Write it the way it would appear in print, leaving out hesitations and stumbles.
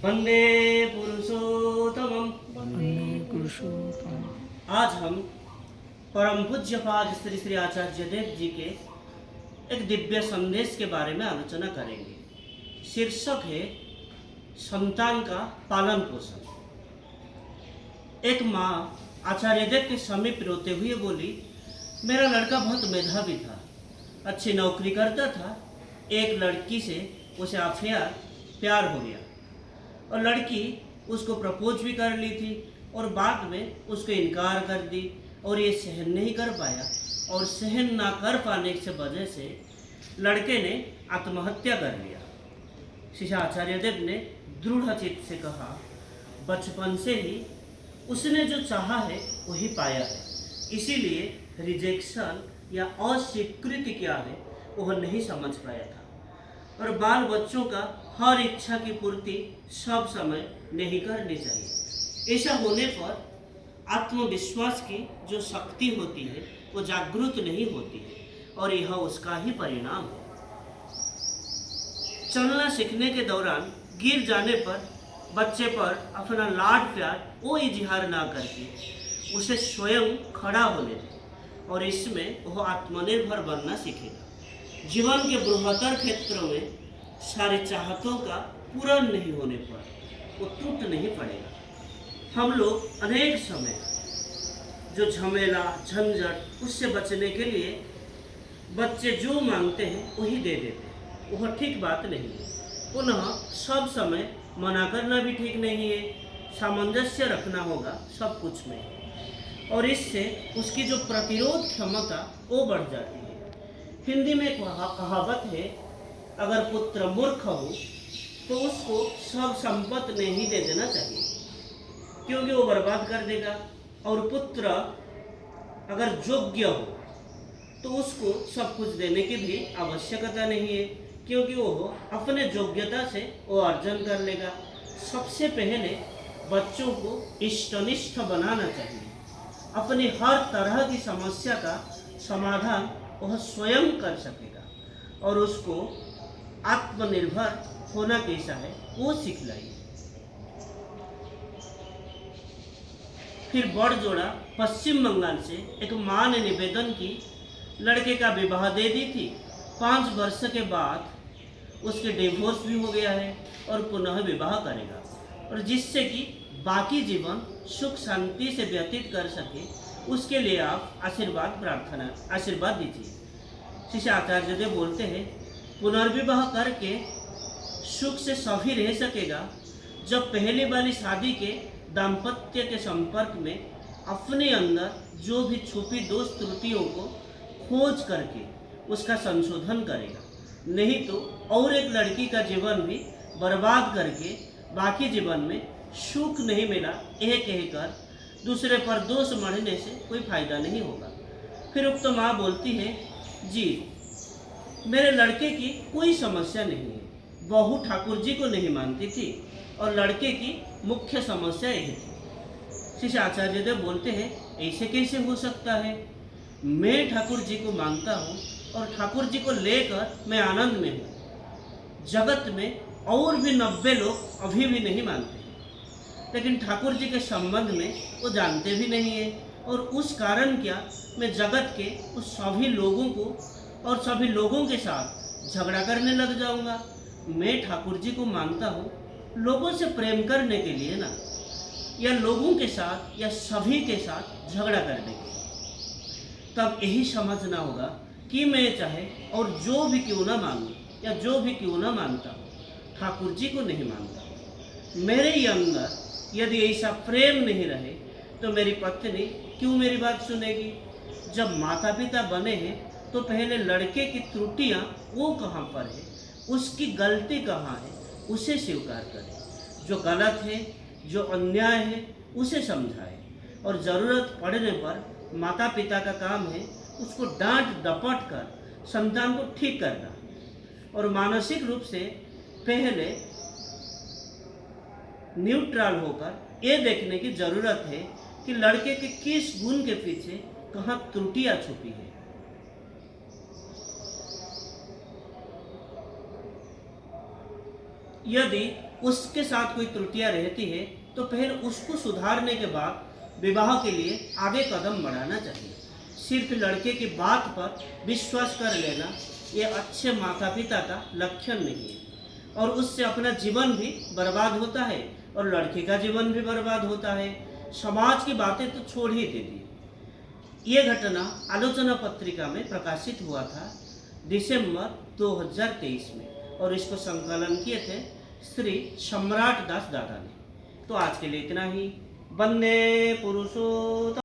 वंदे पुरुषोत्तमम। वंदे पुरुषोत्तम। आज हम परम पूज्यपाद श्री श्री आचार्य देव जी के एक दिव्य संदेश के बारे में आलोचना करेंगे। शीर्षक है संतान का पालन पोषण। एक माँ आचार्य देव के समीप रोते हुए बोली, मेरा लड़का बहुत मेधावी था, अच्छी नौकरी करता था। एक लड़की से उसे अफेयर प्यार हो गया और लड़की उसको प्रपोज भी कर ली थी और बाद में उसको इनकार कर दी और ये सहन नहीं कर पाया और सहन ना कर पाने से वजह से लड़के ने आत्महत्या कर लिया। शिष्य आचार्य देव ने दृढ़ चित्त से कहा, बचपन से ही उसने जो चाहा है वही पाया है, इसीलिए रिजेक्शन या अस्वीकृति क्या है वह नहीं समझ पाया था और बाल बच्चों का हर इच्छा की पूर्ति सब समय नहीं करनी चाहिए। ऐसा होने पर आत्मविश्वास की जो शक्ति होती है वो जागृत नहीं होती है और यह उसका ही परिणाम है। चलना सीखने के दौरान गिर जाने पर बच्चे पर अपना लाड प्यार वो इजहार ना करके उसे स्वयं खड़ा होने दें और इसमें वह आत्मनिर्भर बनना सीखेगा। जीवन के बृहत्तर क्षेत्रों में सारी चाहतों का पूर्ण नहीं होने पर वो टूट नहीं पड़ेगा। हम लोग अनेक समय जो झमेला झंझट उससे बचने के लिए बच्चे जो मांगते हैं वही दे देते हैं, वह ठीक बात नहीं है। पुनः सब समय मना करना भी ठीक नहीं है, सामंजस्य रखना होगा सब कुछ में और इससे उसकी जो प्रतिरोध क्षमता वो बढ़ जाती है। हिंदी में एक कहावत है, अगर पुत्र मूर्ख हो तो उसको सब संपत्ति नहीं दे देना चाहिए क्योंकि वो बर्बाद कर देगा, और पुत्र अगर योग्य हो तो उसको सब कुछ देने की भी आवश्यकता नहीं है क्योंकि वो अपने योग्यता से वो अर्जन कर लेगा। सबसे पहले बच्चों को इष्टनिष्ठ बनाना चाहिए। अपनी हर तरह की समस्या का समाधान वह स्वयं कर सकेगा और उसको आत्मनिर्भर होना कैसा है वो सिखलाइए। फिर बड़ जोड़ा पश्चिम बंगाल से एक माँ ने निवेदन की, लड़के का विवाह दे दी थी, 5 वर्ष के बाद उसके डिवोर्स भी हो गया है और पुनः विवाह करेगा और जिससे कि बाकी जीवन सुख शांति से व्यतीत कर सके उसके लिए आप आशीर्वाद दीजिए। शिष्य आचार्य देव बोलते हैं, पुनर्विवाह करके सुख से सभी रह सकेगा जब पहले वाली शादी के दाम्पत्य के संपर्क में अपने अंदर जो भी छुपी दोष त्रुटियों को खोज करके उसका संशोधन करेगा। नहीं तो और एक लड़की का जीवन भी बर्बाद करके बाकी जीवन में सुख नहीं मिला यह कहकर दूसरे पर दोष मढ़ने से कोई फायदा नहीं होगा। फिर उक्त माँ बोलती है, जी मेरे लड़के की कोई समस्या नहीं है, बहू ठाकुर जी को नहीं मानती थी और लड़के की मुख्य समस्या यही थी। शिष्य आचार्य देव बोलते हैं, ऐसे कैसे हो सकता है? मैं ठाकुर जी को मानता हूँ और ठाकुर जी को लेकर मैं आनंद में हूँ। जगत में और भी 90 लोग अभी भी नहीं मानते हैं, लेकिन ठाकुर जी के संबंध में वो जानते भी नहीं है और उस कारण क्या मैं जगत के उस सभी लोगों को और सभी लोगों के साथ झगड़ा करने लग जाऊंगा। मैं ठाकुर जी को मानता हूँ लोगों से प्रेम करने के लिए ना, या लोगों के साथ या सभी के साथ झगड़ा करने के लिए। तब यही समझना होगा कि मैं चाहे और जो भी क्यों ना मानूं या जो भी क्यों ना मानता हूँ, ठाकुर जी को नहीं मानता। मेरे ही अंदर यदि ऐसा प्रेम नहीं रहे तो मेरी पत्नी क्यों मेरी बात सुनेगी? जब माता पिता बने हैं तो पहले लड़के की त्रुटियां वो कहाँ पर है, उसकी गलती कहाँ है, उसे स्वीकार करें। जो गलत है, जो अन्याय है, उसे समझाए और ज़रूरत पड़ने पर माता पिता का काम है उसको डांट डपट कर संतान को ठीक करना और मानसिक रूप से पहले न्यूट्रल होकर ये देखने की ज़रूरत है कि लड़के के किस गुण के पीछे कहाँ त्रुटियां छुपी है। यदि उसके साथ कोई त्रुटियां रहती है तो फिर उसको सुधारने के बाद विवाह के लिए आगे कदम बढ़ाना चाहिए। सिर्फ लड़के की बात पर विश्वास कर लेना ये अच्छे माता पिता का लक्षण नहीं है, और उससे अपना जीवन भी बर्बाद होता है और लड़के का जीवन भी बर्बाद होता है। समाज की बातें तो छोड़ ही दीजिए। ये घटना आलोचना पत्रिका में प्रकाशित हुआ था दिसंबर 2023 में, और इसको संकलन किए थे श्री सम्राट दास दादा ने। तो आज के लिए इतना ही। वंदे पुरुषोत्तम।